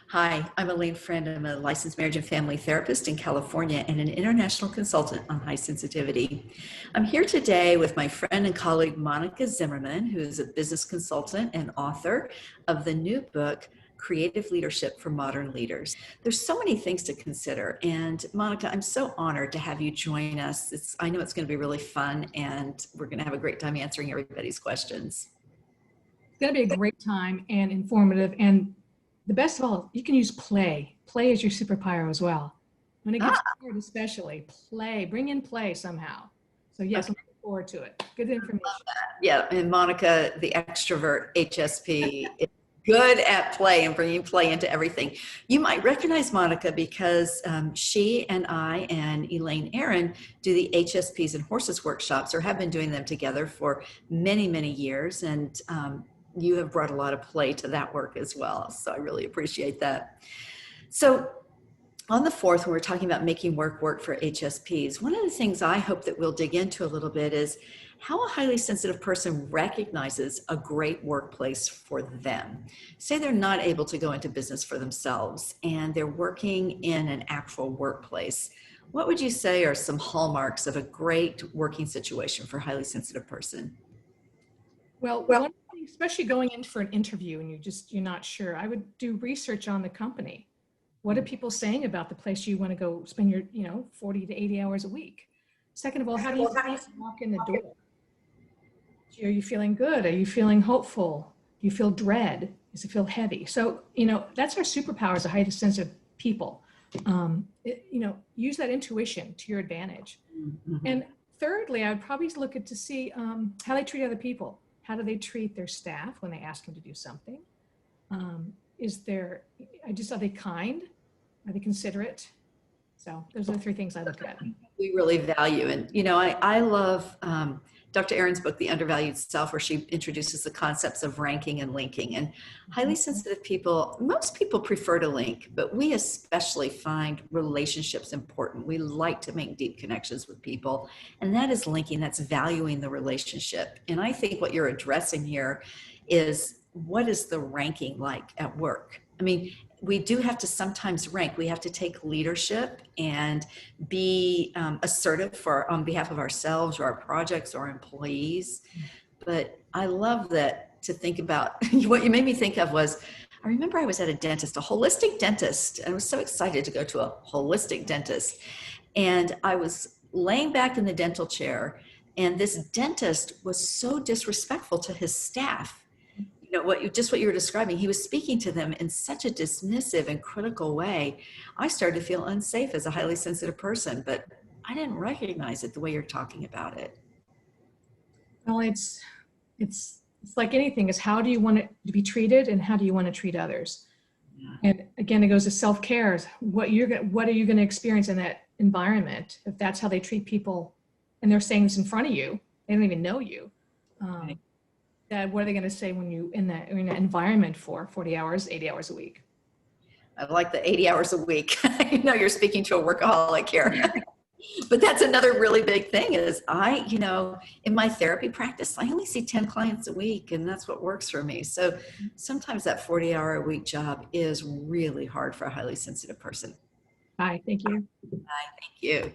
Hi, I'm Alane Freund. I'm a licensed marriage and family therapist in California and an international consultant on high sensitivity. I'm here today with my friend and colleague, Monica Zimmerman, who is a business consultant and author of the new book, Creative Leadership for Modern Leaders. There's so many things to consider. And Monica, I'm so honored to have you join us. I know it's going to be really fun and we're going to have a great time answering everybody's questions. It's going to be a great time and informative. And the best of all, you can use play. Play is your superpower as well. When it gets hard, especially, play. Bring in play somehow. So yes, I'm looking forward to it. Good information. Yeah, and Monica, the extrovert HSP, is good at play and bringing play into everything. You might recognize Monica because she and I and Elaine Aaron do the HSPs and Horses workshops, or have been doing them together for many, many years. And you have brought a lot of play to that work as well. So I really appreciate that. So on the 4th, when we're talking about making work for HSPs, one of the things I hope that we'll dig into a little bit is how a highly sensitive person recognizes a great workplace for them. Say they're not able to go into business for themselves and they're working in an actual workplace. What would you say are some hallmarks of a great working situation for a highly sensitive person? Well, one thing, especially going in for an interview and you're not sure, I would do research on the company. What are people saying about the place you want to go spend your, 40 to 80 hours a week? Second of all, how do you feel when you walk in the door? Are you feeling good? Are you feeling hopeful? Do you feel dread? Does it feel heavy? So, that's our superpower as a highly sensitive people. Use that intuition to your advantage. Mm-hmm. And thirdly, I would probably look at to see how they treat other people. How do they treat their staff when they ask them to do something? Are they kind? Are they considerate? So those are the 3 things I look at. We really value. And, I love Dr. Aaron's book, The Undervalued Self, where she introduces the concepts of ranking and linking. And highly sensitive people, most people prefer to link, but we especially find relationships important. We like to make deep connections with people. And that is linking, that's valuing the relationship. And I think what you're addressing here is, what is the ranking like at work? I mean, we do have to sometimes rank. We have to take leadership and be assertive on behalf of ourselves or our projects or our employees. But I love that, to think about what you made me think of was, I remember I was at a dentist, a holistic dentist. I was so excited to go to a holistic dentist. And I was laying back in the dental chair, and this dentist was so disrespectful to his staff. What you were describing, he was speaking to them in such a dismissive and critical way. I started to feel unsafe as a highly sensitive person, but I didn't recognize it the way you're talking about it. Well, it's like anything, is how do you want it to be treated and how do you want to treat others? Yeah. And again, it goes to self-care. What are you going to experience in that environment? If that's how they treat people and they're saying this in front of you, they don't even know you. Right. What are they going to say when you in that environment for 40 hours, 80 hours a week? I like the 80 hours a week. You're speaking to a workaholic here. But that's another really big thing is in my therapy practice, I only see 10 clients a week, and that's what works for me. So sometimes that 40-hour-a-week job is really hard for a highly sensitive person. Hi, thank you. Hi, thank you.